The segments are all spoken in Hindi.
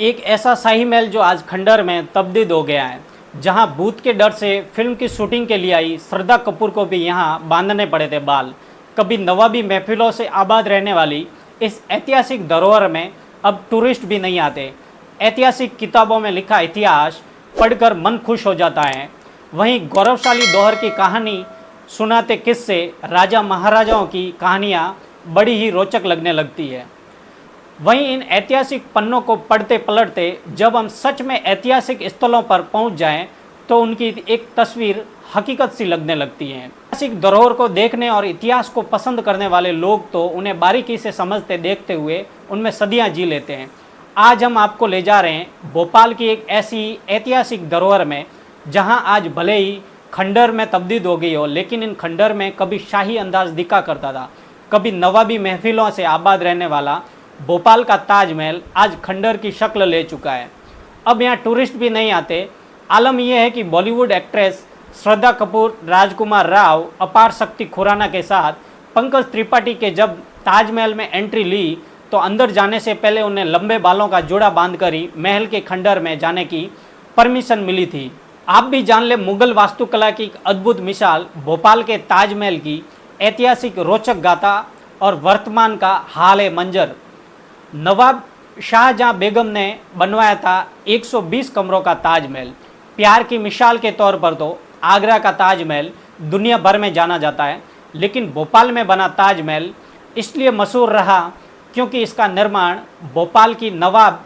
एक ऐसा शाही महल जो आज खंडहर में तब्दील हो गया है, जहां भूत के डर से फिल्म की शूटिंग के लिए आई श्रद्धा कपूर को भी यहां बांधने पड़े थे बाल। कभी नवाबी महफिलों से आबाद रहने वाली इस ऐतिहासिक धरोहर में अब टूरिस्ट भी नहीं आते। ऐतिहासिक किताबों में लिखा इतिहास पढ़कर मन खुश हो जाता है। वहीं गौरवशाली दोहर की कहानी सुनाते किस्से, राजा महाराजाओं की कहानियाँ बड़ी ही रोचक लगने लगती है। वहीं इन ऐतिहासिक पन्नों को पढ़ते पलटते जब हम सच में ऐतिहासिक स्थलों पर पहुंच जाएं, तो उनकी एक तस्वीर हकीकत सी लगने लगती है। ऐतिहासिक धरोहर को देखने और इतिहास को पसंद करने वाले लोग तो उन्हें बारीकी से समझते देखते हुए उनमें सदियां जी लेते हैं। आज हम आपको ले जा रहे हैं भोपाल की एक ऐसी ऐतिहासिक धरोहर में, जहां आज भले ही खंडहर में तब्दील हो गई हो, लेकिन इन खंडहर में कभी शाही अंदाज दिखा करता था। कभी नवाबी महफिलों से आबाद रहने वाला भोपाल का ताजमहल आज खंडहर की शक्ल ले चुका है। अब यहाँ टूरिस्ट भी नहीं आते। आलम यह है कि बॉलीवुड एक्ट्रेस श्रद्धा कपूर, राजकुमार राव, अपार शक्ति खुराना के साथ पंकज त्रिपाठी के जब ताजमहल में एंट्री ली, तो अंदर जाने से पहले उन्हें लंबे बालों का जोड़ा बांधकर ही महल के खंडहर में जाने की परमिशन मिली थी। आप भी जान ले मुगल वास्तुकला की एक अद्भुत मिसाल भोपाल के ताजमहल की ऐतिहासिक रोचक गाथा और वर्तमान का हाल मंजर। नवाब शाहजहां बेगम ने बनवाया था 120 कमरों का ताजमहल। प्यार की मिसाल के तौर पर तो आगरा का ताजमहल दुनिया भर में जाना जाता है, लेकिन भोपाल में बना ताजमहल इसलिए मशहूर रहा क्योंकि इसका निर्माण भोपाल की नवाब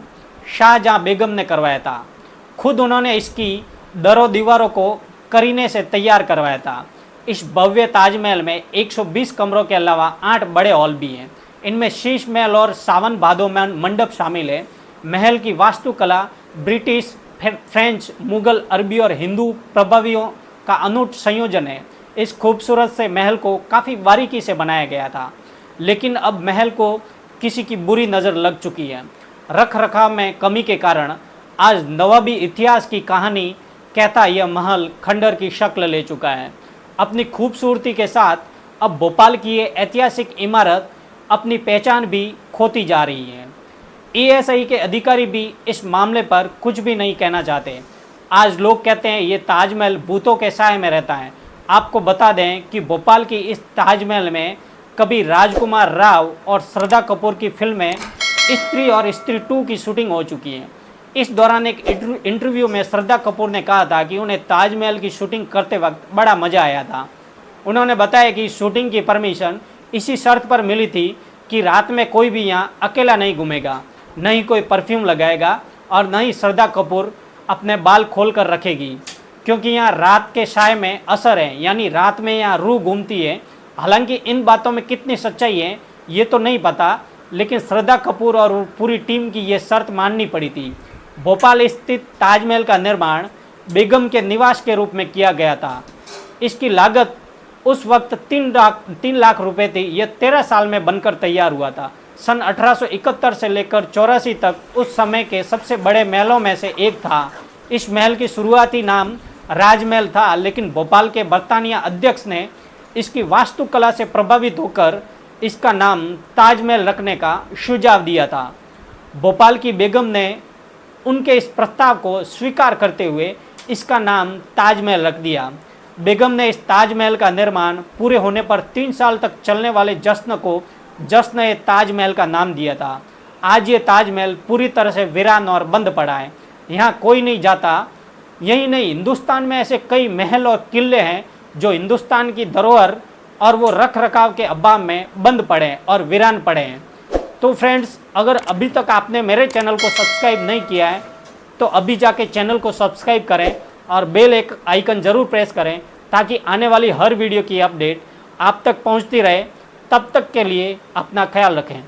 शाहजहां बेगम ने करवाया था। खुद उन्होंने इसकी दरों दीवारों को करीने से तैयार करवाया था। इस भव्य ताजमहल में 120 कमरों के अलावा 8 बड़े हॉल भी हैं। इनमें शीश महल और सावन भादो मंडप शामिल है। महल की वास्तुकला ब्रिटिश, फ्रेंच, मुगल, अरबी और हिंदू प्रभावियों का अनूठ संयोजन है। इस खूबसूरत से महल को काफ़ी बारीकी से बनाया गया था, लेकिन अब महल को किसी की बुरी नज़र लग चुकी है। रख रखाव में कमी के कारण आज नवाबी इतिहास की कहानी कहता यह महल खंडहर की शक्ल ले चुका है। अपनी खूबसूरती के साथ अब भोपाल की ये ऐतिहासिक इमारत अपनी पहचान भी खोती जा रही है। एएसआई के अधिकारी भी इस मामले पर कुछ भी नहीं कहना चाहते। आज लोग कहते हैं ये ताजमहल भूतों के साए में रहता है। आपको बता दें कि भोपाल की इस ताजमहल में कभी राजकुमार राव और श्रद्धा कपूर की फिल्में स्त्री और स्त्री 2 की शूटिंग हो चुकी है। इस दौरान एक इंटरव्यू में श्रद्धा कपूर ने कहा था कि उन्हें ताजमहल की शूटिंग करते वक्त बड़ा मज़ा आया था। उन्होंने बताया कि शूटिंग की परमिशन इसी शर्त पर मिली थी कि रात में कोई भी यहाँ अकेला नहीं घूमेगा, न ही कोई परफ्यूम लगाएगा और न ही श्रद्धा कपूर अपने बाल खोल कर रखेगी, क्योंकि यहाँ रात के साय में असर है, यानी रात में यहाँ रूह घूमती है। हालांकि इन बातों में कितनी सच्चाई है ये तो नहीं पता, लेकिन श्रद्धा कपूर और पूरी टीम की ये शर्त माननी पड़ी थी। भोपाल स्थित ताजमहल का निर्माण बेगम के निवास के रूप में किया गया था। इसकी लागत उस वक्त 3 लाख रुपए थी। यह 13 साल में बनकर तैयार हुआ था। सन 1871 से लेकर 84 तक उस समय के सबसे बड़े महलों में से एक था। इस महल की शुरुआती नाम राजमहल था, लेकिन भोपाल के बर्तानिया अध्यक्ष ने इसकी वास्तुकला से प्रभावित होकर इसका नाम ताजमहल रखने का सुझाव दिया था। भोपाल की बेगम ने उनके इस प्रस्ताव को स्वीकार करते हुए इसका नाम ताजमहल रख दिया। बेगम ने इस ताजमहल का निर्माण पूरे होने पर 3 साल तक चलने वाले जश्न को जश्न-ए-ताजमहल का नाम दिया था। आज ये ताजमहल पूरी तरह से वीरान और बंद पड़ा है। यहाँ कोई नहीं जाता। यही नहीं, हिंदुस्तान में ऐसे कई महल और किले हैं जो हिंदुस्तान की धरोहर और वो रख रखाव के अभाव में बंद पड़े हैं और वीरान पड़े हैं। तो फ्रेंड्स, अगर अभी तक आपने मेरे चैनल को सब्सक्राइब नहीं किया है तो अभी जाके चैनल को सब्सक्राइब करें और बेल एक आइकन ज़रूर प्रेस करें, ताकि आने वाली हर वीडियो की अपडेट आप तक पहुंचती रहे। तब तक के लिए अपना ख्याल रखें।